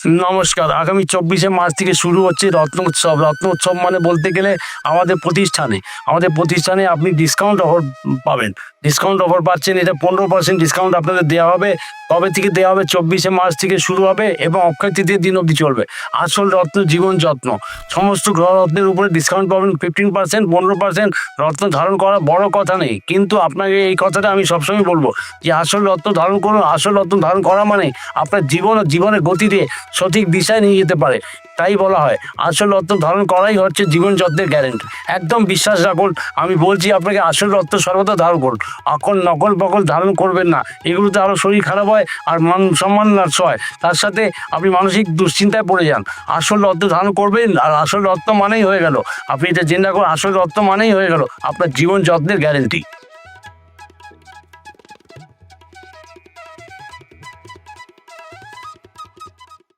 নমস্কার। আগামী 24শে মার্চ থেকে শুরু হচ্ছে রত্ন উৎসব। রত্ন উৎসব মানে বলতে গেলে আমাদের প্রতিষ্ঠানে আপনি ডিসকাউন্ট অফার পাবেন। ডিসকাউন্ট অফার পাচ্ছেন, এটা 15% ডিসকাউন্ট আপনাদের দেওয়া হবে। কবে থেকে দেওয়া হবে? 24শে মার্চ থেকে শুরু হবে এবং অক্ষয় তৃতীয়ার দিন অবধি চলবে। আসল রত্ন জীবন যত্ন, সমস্ত গ্রহ রত্নের উপরে ডিসকাউন্ট পাবেন 15%, 15%। রত্ন ধারণ করা বড় কথা নেই, কিন্তু আপনাকে এই কথাটা আমি সবসময় বলবো যে আসল রত্ন ধারণ করুন। আসল রত্ন ধারণ করা মানে আপনার জীবনের গতিতে সঠিক দিশায় নিয়ে যেতে পারে। তাই বলা হয় আসল রত্ন ধারণ করাই হচ্ছে জীবন যত্নের গ্যারেন্টি। একদম বিশ্বাস রাখুন, আমি বলছি আপনাকে আসল রত্ন সর্বদা ধারণ করুন। এখন নকল পকল ধারণ করবেন না, এগুলোতে আরও শরীর খারাপ হয় আর মান সম্মান নষ্ট হয়। তার সাথে আপনি মানসিক দুশ্চিন্তায় পড়ে যান। আসল রত্ন ধারণ করবেন, আর আসল রত্ন মানেই হয়ে গেল, আপনি এটা জেনে রাখুন, আসল রত্ন মানেই হয়ে গেল আপনার জীবন যত্নের গ্যারেন্টি।